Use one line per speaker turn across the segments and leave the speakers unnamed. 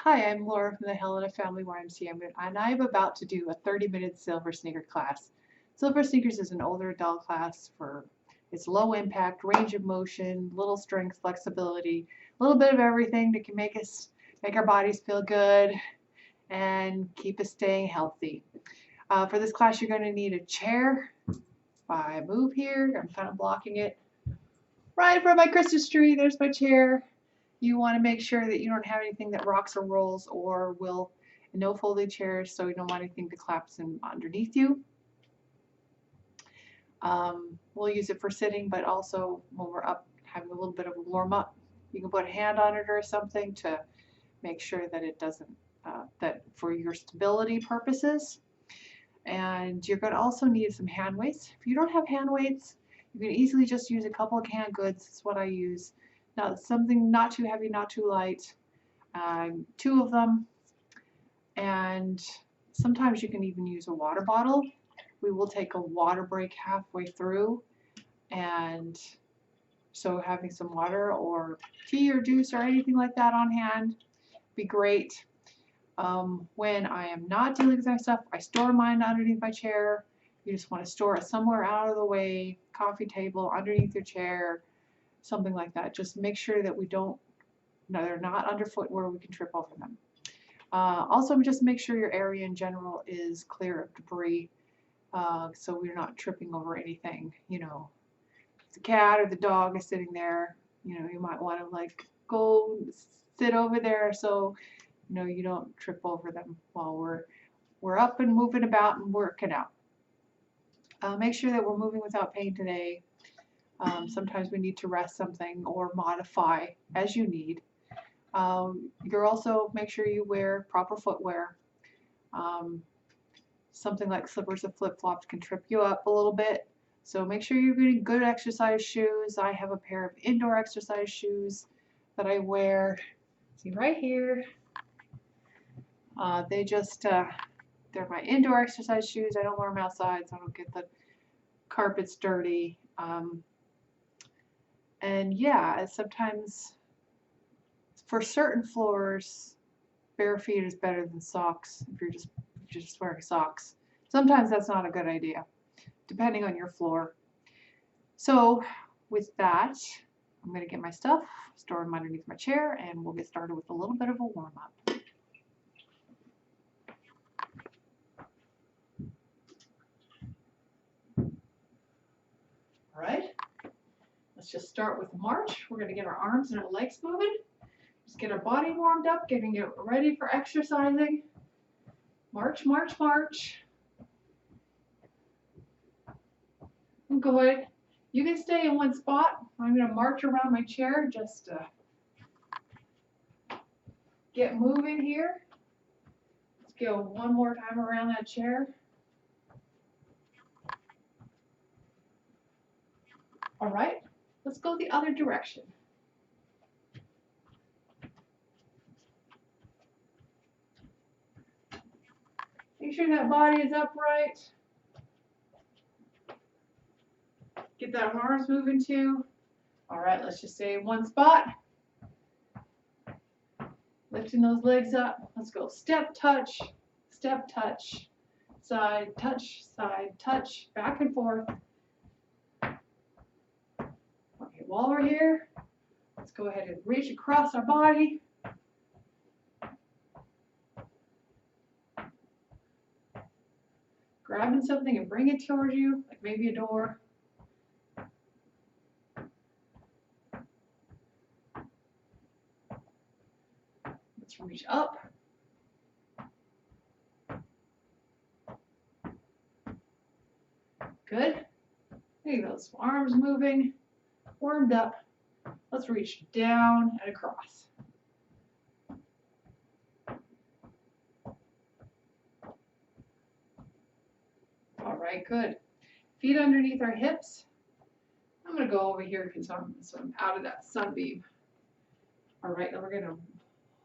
Hi, I'm Laura from the Helena Family YMCA, and I'm about to do a 30-minute silver sneaker class. Silver sneakers is an older adult class for its low impact, range of motion, little strength, flexibility, a little bit of everything that can make our bodies feel good and keep us staying healthy. For this class, you're going to need a chair. If I move here, I'm kind of blocking it. Right in front of my Christmas tree, there's my chair. You want to make sure that you don't have anything that rocks or rolls or will, no folding chairs, so you don't want anything to collapse in underneath you. We'll use it for sitting, but also when we're up having a little bit of a warm up, you can put a hand on it or something to make sure that it doesn't, that for your stability purposes. And you're going to also need some hand weights. If you don't have hand weights, you can easily just use a couple of canned goods. That's what I use. Now, something not too heavy, not too light. 2 of them. And sometimes you can even use a water bottle. We will take a water break halfway through. And so having some water or tea or juice or anything like that on hand be great. When I am not dealing with my stuff, I store mine underneath my chair. You just want to store it somewhere out of the way, coffee table, underneath your chair, something like that. Just make sure that they're not underfoot where we can trip over them. Also, just make sure your area in general is clear of debris, so we're not tripping over anything. If the cat or the dog is sitting there, you might want to go sit over there so you don't trip over them while we're up and moving about and working out. Make sure that we're moving without pain today. Sometimes we need to rest something or modify as you need. You're also make sure you wear proper footwear. Something like slippers or flip-flops can trip you up a little bit. So make sure you're getting good exercise shoes. I have a pair of indoor exercise shoes that I wear. See right here. They're my indoor exercise shoes. I don't wear them outside, so I don't get the carpets dirty. And yeah, sometimes for certain floors, bare feet is better than socks if you're just wearing socks. Sometimes that's not a good idea, depending on your floor. So with that, I'm going to get my stuff, store them underneath my chair, and we'll get started with a little bit of a warm-up. All right, let's just start with a march. We're going to get our arms and our legs moving. Just get our body warmed up, getting it ready for exercising. March, march, march. Go ahead. You can stay in one spot. I'm going to march around my chair just to get moving here. Let's go one more time around that chair. All right, let's go the other direction. Make sure that body is upright. Get that arms moving too. All right, let's just stay in one spot. Lifting those legs up. Let's go step, touch, side, touch, back and forth. Okay, while we're here, let's go ahead and reach across our body. Grabbing something and bring it towards you, like maybe a door. Let's reach up. Good. There you go. So arms moving, warmed up. Let's reach down and across. All right, good. Feet underneath our hips. I'm going to go over here because I'm out of that sunbeam. All right, now we're going to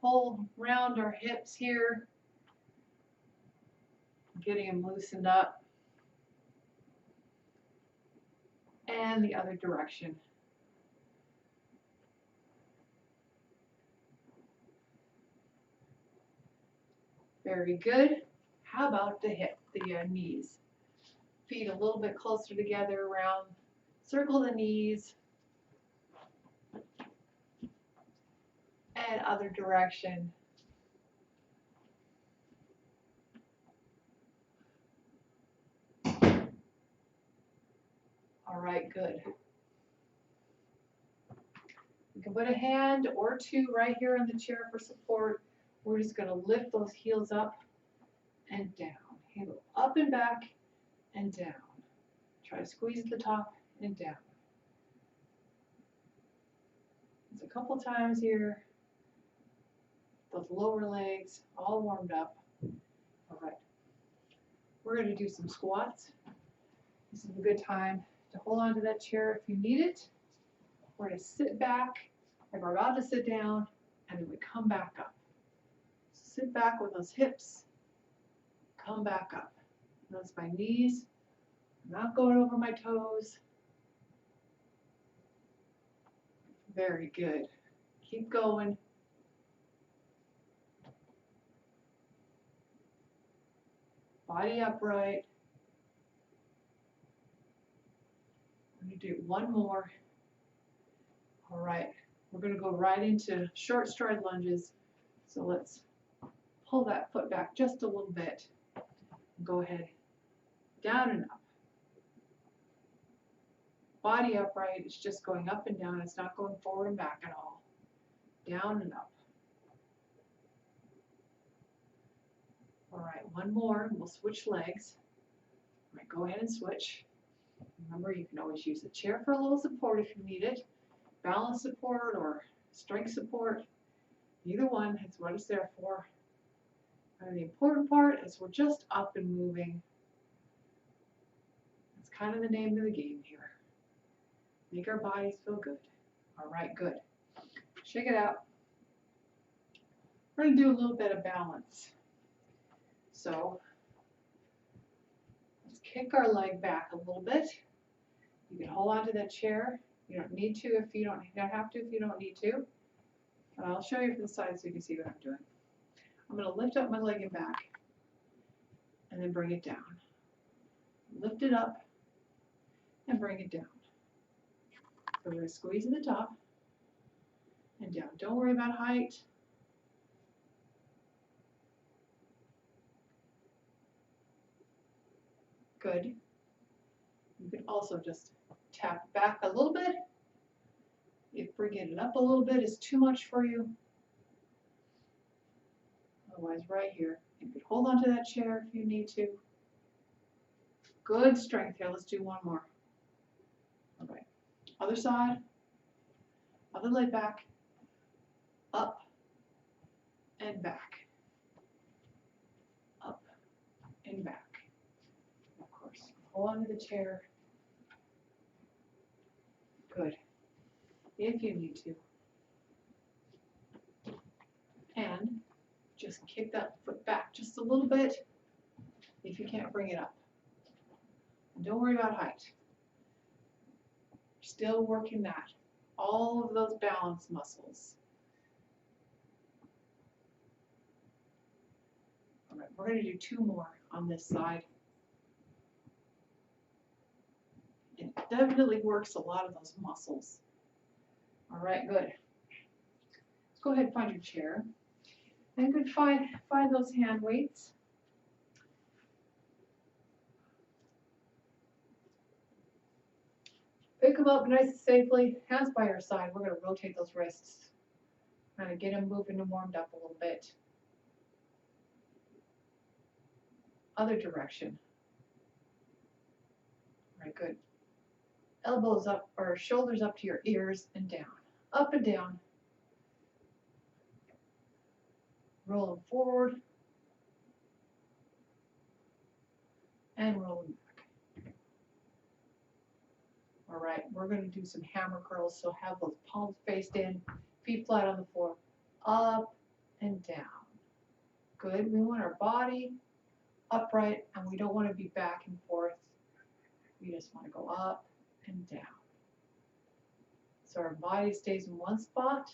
hold round our hips here, getting them loosened up. And the other direction. Very good. How about the knees? Feet a little bit closer together around. Circle the knees. And other direction. All right, good. You can put a hand or two right here on the chair for support. We're just going to lift those heels up and down. Heel up and back and down. Try to squeeze at the top and down. It's a couple times here. Those lower legs all warmed up. All right. We're going to do some squats. This is a good time to hold on to that chair if you need it. We're going to sit back, and we're about to sit down, and then we come back up. Sit back with those hips, come back up. Notice my knees, I'm not going over my toes. Very good. Keep going. Body upright. I'm going to do one more. All right, we're going to go right into short stride lunges. So let's pull that foot back just a little bit. Go ahead, down and up. Body upright, it's just going up and down. It's not going forward and back at all. Down and up. All right, one more, we'll switch legs. All right, go ahead and switch. Remember, you can always use the chair for a little support if you need it. Balance support or strength support. Either one is what it's there for. And the important part is we're just up and moving. That's kind of the name of the game here. Make our bodies feel good. All right, good. Shake it out. We're going to do a little bit of balance. So let's kick our leg back a little bit. You can hold on to that chair. You don't need to if you don't have to if you don't need to. But I'll show you from the side so you can see what I'm doing. I'm going to lift up my leg and back and then bring it down. Lift it up and bring it down. So we're going to squeeze at the top and down. Don't worry about height. Good. You can also just tap back a little bit. If bringing it up a little bit is too much for you. Otherwise, right here, you could hold onto that chair if you need to. Good strength here. Let's do one more. All right. Other side. Other leg back. Up and back. Up and back. Of course, hold onto the chair. Good. If you need to. And just kick that foot back just a little bit if you can't bring it up. And don't worry about height. Still working that. All of those balance muscles. All right, we're going to do two more on this side. It definitely works a lot of those muscles. All right, good. Let's go ahead and find your chair. And good, find those hand weights. Pick them up nice and safely. Hands by your side. We're going to rotate those wrists. Kind of get them moving and warmed up a little bit. Other direction. All right, good. Elbows up or shoulders up to your ears and down. Up and down. Roll them forward. And roll them back. All right, we're going to do some hammer curls. So have those palms faced in, feet flat on the floor. Up and down. Good. We want our body upright and we don't want to be back and forth. We just want to go up and down. So our body stays in one spot.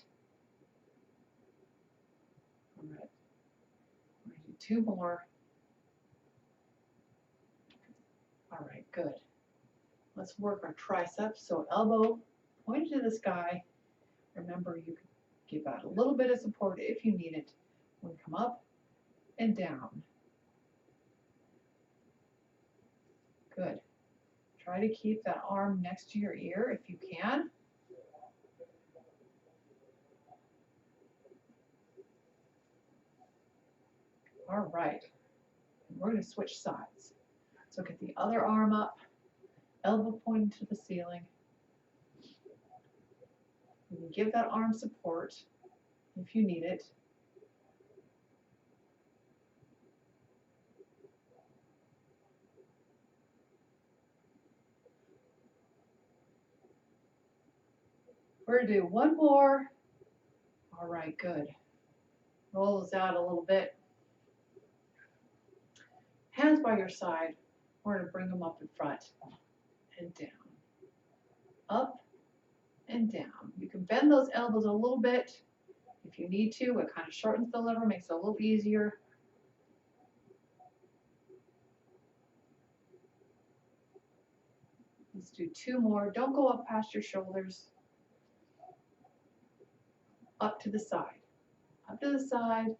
All right. We're going to do 2 more. All right, good. Let's work our triceps. So elbow pointed to the sky. Remember, you can give that a little bit of support if you need it. When come up and down. Good. Try to keep that arm next to your ear if you can. All right. We're going to switch sides. So get the other arm up, elbow pointing to the ceiling. You can give that arm support if you need it. We're going to do one more. All right, good. Roll those out a little bit. Hands by your side. We're going to bring them up in front and down. Up and down. You can bend those elbows a little bit if you need to. It kind of shortens the liver, makes it a little easier. Let's do 2 more. Don't go up past your shoulders. Up to the side. Up to the side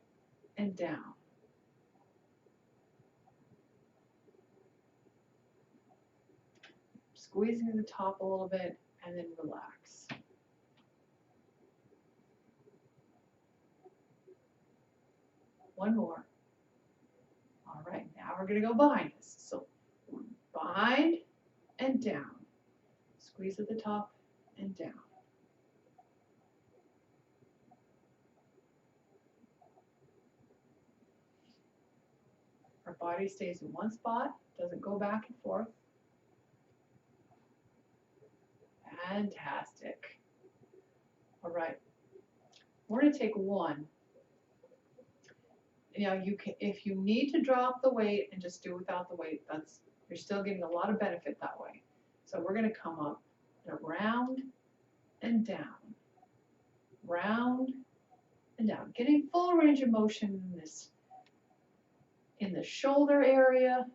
and down. Squeezing to the top a little bit and then relax. One more. All right, now we're going to go behind us. So behind and down. Squeeze at the top and down. Our body stays in one spot, doesn't go back and forth. Fantastic. All right, we're going to take one. Now you can, if you need to drop the weight and just do without the weight, you're still getting a lot of benefit that way. So we're going to come up and around and down, round and down, getting full range of motion in the shoulder area.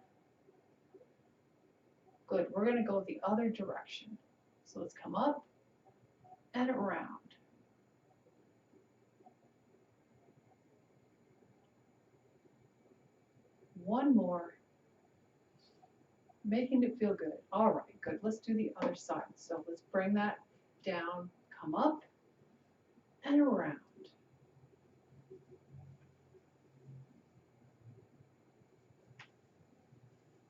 Good. We're going to go the other direction. So let's come up and around. One more. Making it feel good. All right, good. Let's do the other side. So let's bring that down, come up and around.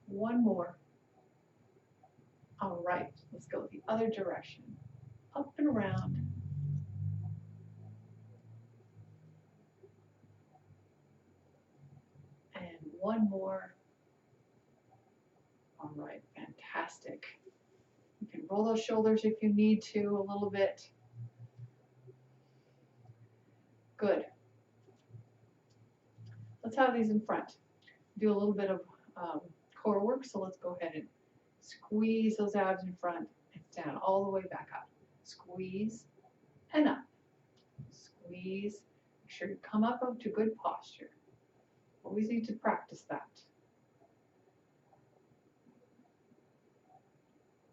One more. All right, let's go the other direction. Up and around. And one more. All right, fantastic. You can roll those shoulders if you need to a little bit. Good. Let's have these in front. Do a little bit of core work, so let's go ahead and squeeze those abs in front and down all the way back up. Squeeze and up. Squeeze. Make sure you come up to good posture. Always need to practice that.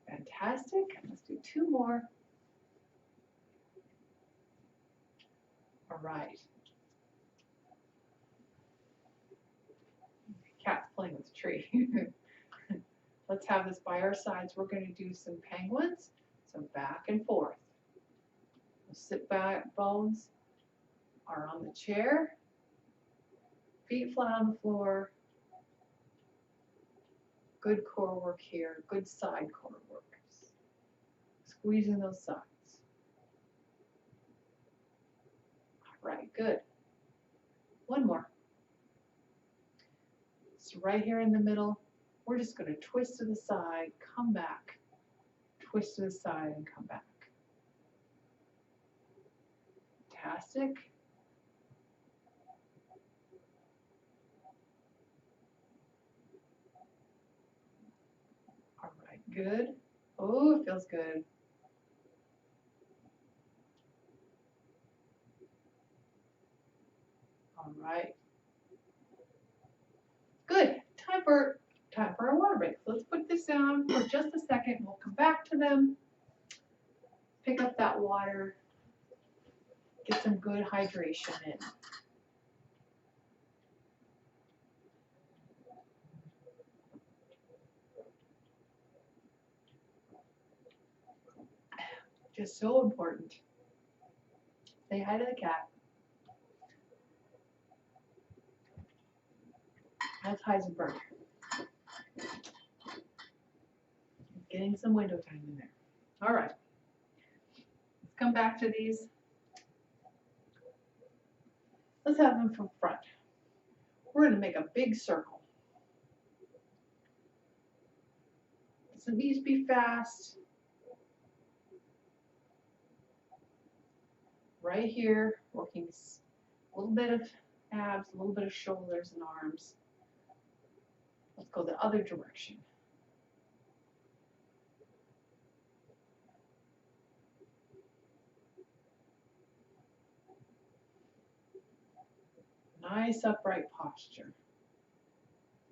Fantastic. Let's do 2 more. All right. Cat's playing with the tree. Let's have this by our sides. We're going to do some penguins. So back and forth. The sit back bones are on the chair. Feet flat on the floor. Good core work here. Good side core work. Squeezing those sides. All right, good. One more. So right here in the middle, we're just going to twist to the side, come back, twist to the side and come back. Fantastic. All right, good. Oh, it feels good. All right. right, Bert, time for our water break. Let's put this down for just a second. We'll come back to them. Pick up that water. Get some good hydration in. Just so important. Say hi to the cat. That's Heisenberg. Getting some window time in there. All right. Let's come back to these. Let's have them from front. We're going to make a big circle. Doesn't need to be fast. Right here, working a little bit of abs, a little bit of shoulders and arms. Let's go the other direction. Nice upright posture.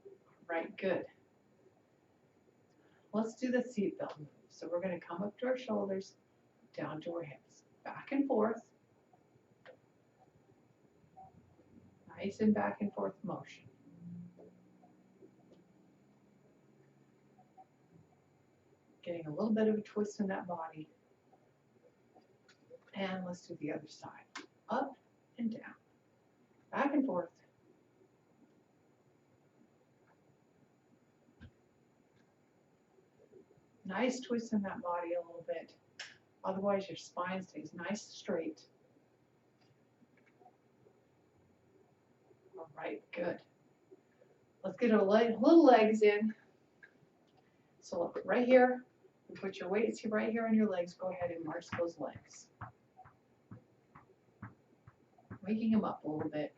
All right, good. Let's do the seatbelt move. So we're going to come up to our shoulders, down to our hips, back and forth. Nice and back and forth motion. Getting a little bit of a twist in that body. And let's do the other side. Up and down. Back and forth. Nice twist in that body a little bit. Otherwise your spine stays nice and straight. All right, good. Let's get our little legs in. So look, right here, you put your weights right here on your legs. Go ahead and march those legs. Waking them up a little bit.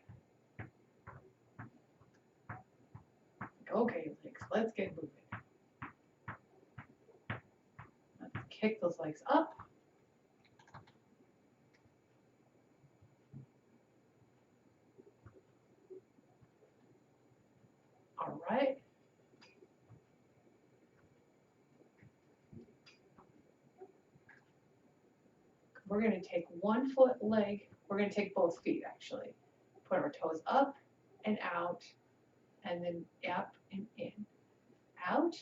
Okay, legs, let's get moving. Let's kick those legs up. All right. We're going to take one foot leg. We're going to take both feet, actually. Put our toes up and out, and then up and in. Out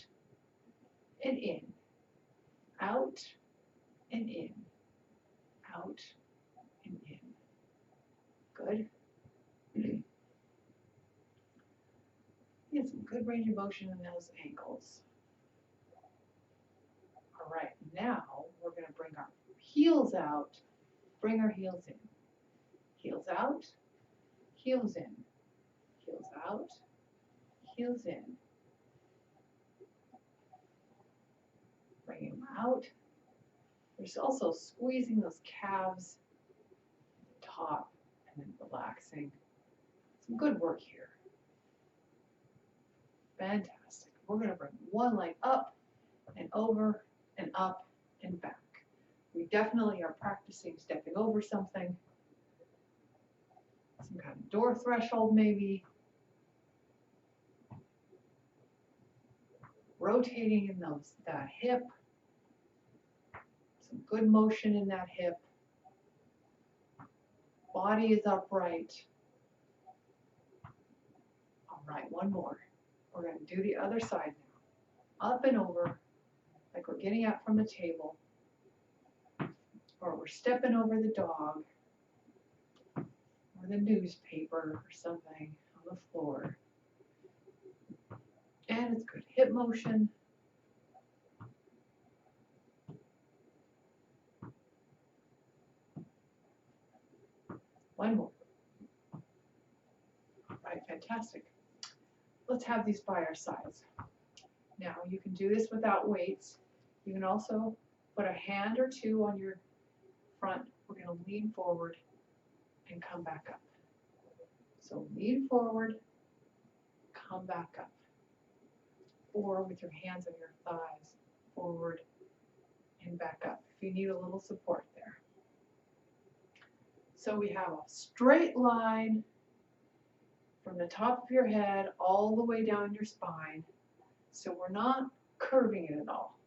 and in. Out and in. Out and in. Good. Get some good range of motion in those ankles. All right, now we're going to bring our heels out. Bring our heels in. Heels out, heels in. Heels out, heels in. Bring them out. There's also squeezing those calves at the top and then relaxing. Some good work here. Fantastic. We're going to bring one leg up and over and up and back. We definitely are practicing stepping over something. Some kind of door threshold maybe. Rotating in that hip. Some good motion in that hip. Body is upright. All right, one more. We're going to do the other side now. Up and over, like we're getting up from the table. Or we're stepping over the dog. Or the newspaper or something on the floor. And it's good hip motion. One more. All right, fantastic. Let's have these by our sides. Now you can do this without weights. You can also put a hand or two on your front. We're going to lean forward and come back up. So lean forward, come back up. Or with your hands on your thighs, forward and back up if you need a little support there. So we have a straight line from the top of your head all the way down your spine. So we're not curving it at all.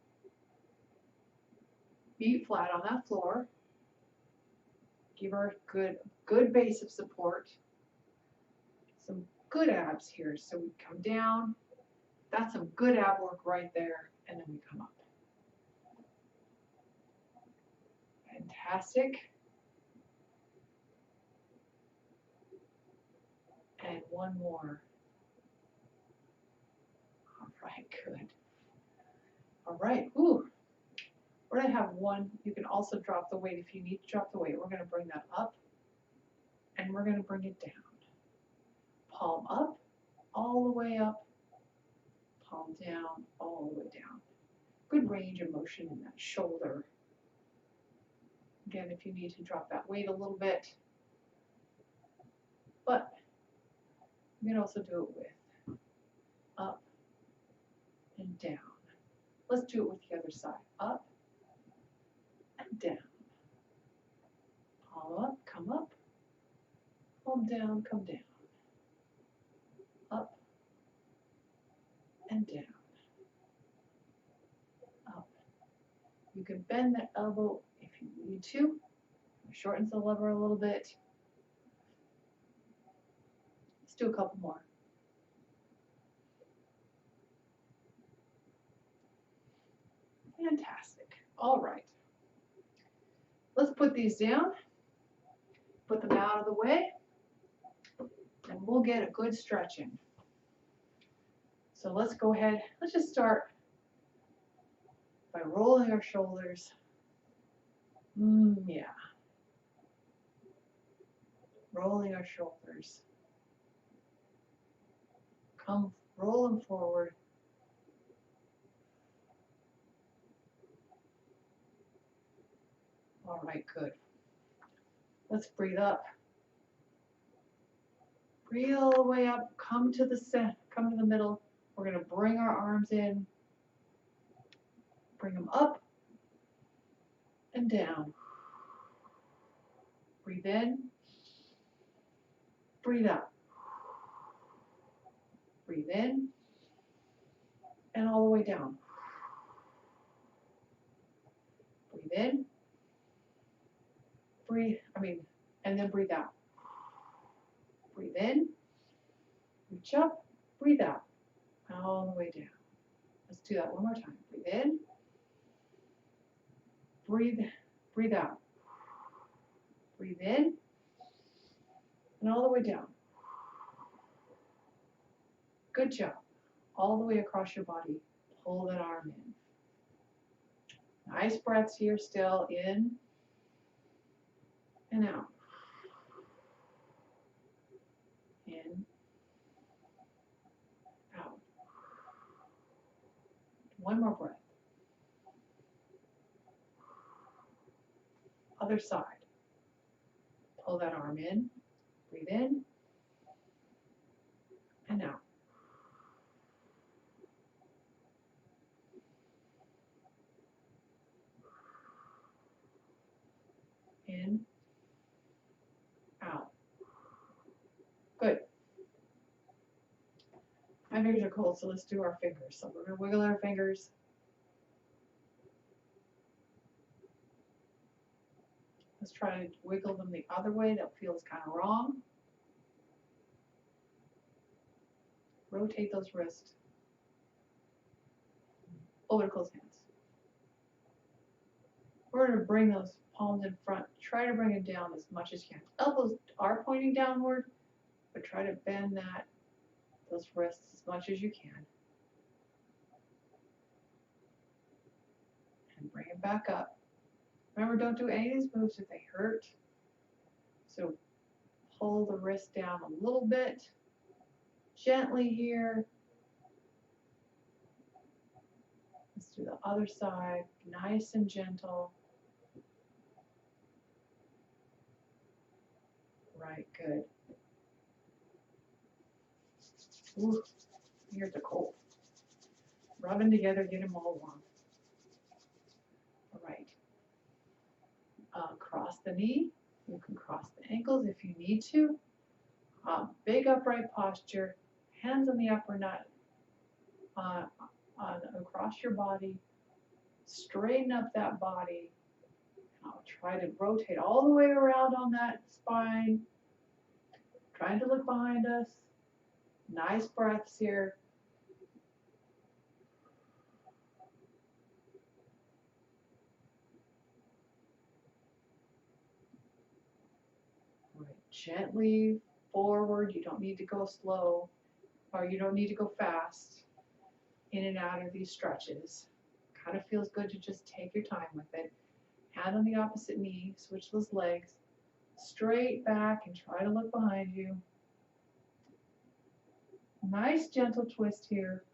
Feet flat on that floor. Give her a good base of support. Some good abs here. So we come down. That's some good ab work right there. And then we come up. Fantastic. And one more. All right, good. All right, ooh. We're gonna have one, you can also drop the weight if you need to drop the weight. We're gonna bring that up and we're gonna bring it down. Palm up, all the way up, palm down, all the way down. Good range of motion in that shoulder. Again, if you need to drop that weight a little bit, but you can also do it with up and down. Let's do it with the other side. Up and down. Palm up, come up. Palm down, come down. Up and down. Up. You can bend that elbow if you need to. Shortens the lever a little bit. Let's do a couple more. Fantastic. All right. Let's put these down. Put them out of the way. And we'll get a good stretch in. So let's go ahead. Let's just start by rolling our shoulders. Yeah. Rolling our shoulders. Come, roll them forward. All right, good. Let's breathe up. Breathe all the way up. Come to the center. Come to the middle. We're going to bring our arms in. Bring them up and down. Breathe in. Breathe out. Breathe in. And all the way down. Breathe in. And then breathe out. Breathe in. Reach up. Breathe out. All the way down. Let's do that one more time. Breathe in. Breathe out. Breathe in. And all the way down. Good job. All the way across your body. Pull that arm in. Nice breaths here still. In and out. In. Out. One more breath. Other side. Pull that arm in. Breathe in. And out. In. Out. Good. My fingers are cold, so let's do our fingers. So we're going to wiggle our fingers. Let's try to wiggle them the other way. That feels kind of wrong. Rotate those wrists. Over to close hands. We're going to bring those palms in front. Try to bring it down as much as you can. Elbows are pointing downward, but try to bend those wrists as much as you can. And bring it back up. Remember, don't do any of these moves if they hurt. So pull the wrist down a little bit. Gently here. Let's do the other side. Nice and gentle. Right, good. Ooh, here's the cold. Rubbing together, get them all warm. All right. Cross the knee. You can cross the ankles if you need to. Big upright posture, hands on the upper nut, across your body. Straighten up that body. I'll try to rotate all the way around on that spine. Trying to look behind us. Nice breaths here. Right. Gently forward. You don't need to go slow, or you don't need to go fast in and out of these stretches. Kind of feels good to just take your time with it. Hand on the opposite knee, switch those legs, straight back and try to look behind you. Nice gentle twist here.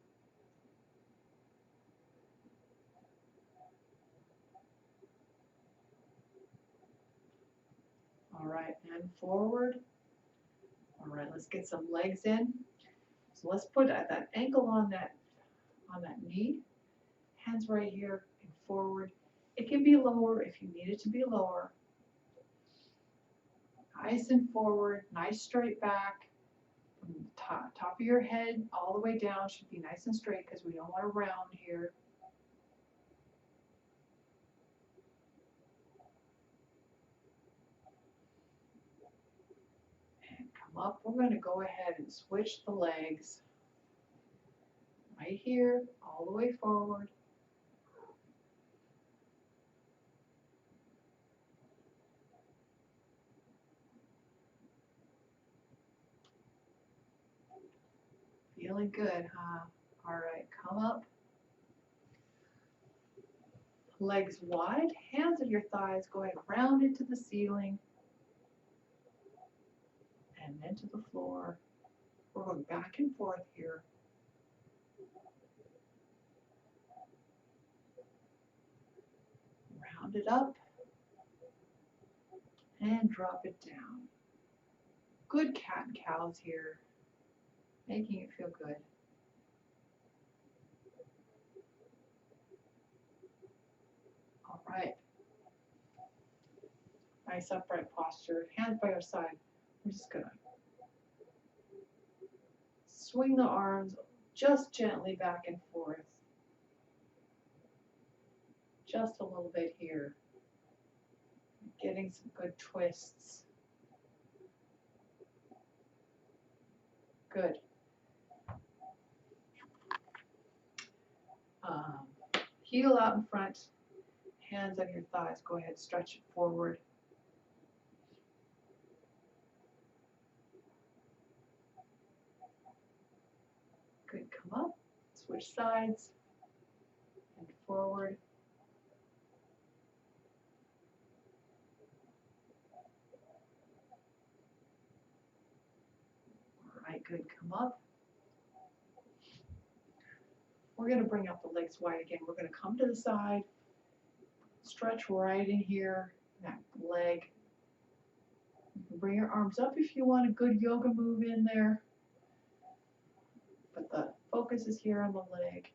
All right, and forward. All right, let's get some legs in. So let's put that ankle on that knee. Hands right here and forward. It can be lower if you need it to be lower. Nice and forward, nice straight back. From the top of your head all the way down should be nice and straight because we don't want to round here. And come up. We're going to go ahead and switch the legs. Right here, all the way forward. Feeling good, huh? All right, come up. Legs wide, hands on your thighs. Go ahead, round into the ceiling. And then to the floor. We're going back and forth here. Round it up. And drop it down. Good cat and cows here. Making it feel good. All right. Nice upright posture. Hands by your side. We're just going to swing the arms just gently back and forth. Just a little bit here. Getting some good twists. Good. Heel out in front, hands on your thighs. Go ahead, stretch it forward. Good, come up, switch sides, and forward. All right, good, come up. We're going to bring up the legs wide again. We're going to come to the side, stretch right in here, that leg. You can bring your arms up if you want a good yoga move in there. But the focus is here on the leg.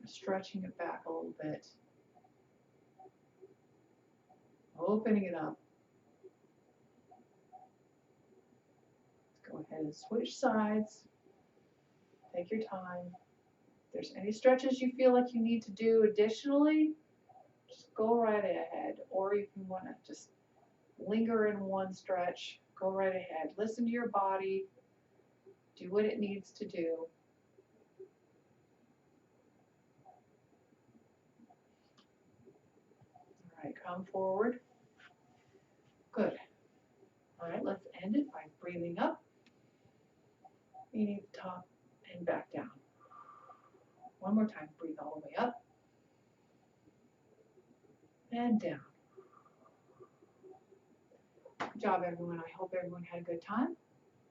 Stretching it back a little bit. Opening it up. Let's go ahead and switch sides. Take your time. If there's any stretches you feel like you need to do additionally, just go right ahead. Or if you want to just linger in one stretch, go right ahead. Listen to your body. Do what it needs to do. All right, come forward. Good. All right, let's end it by breathing up, meaning the top and back down. One more time, breathe all the way up and down. Good job, everyone. I hope everyone had a good time.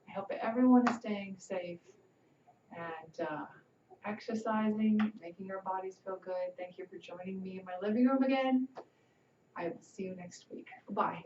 I hope everyone is staying safe and exercising, making our bodies feel good. Thank you for joining me in my living room again. I will see you next week. Bye.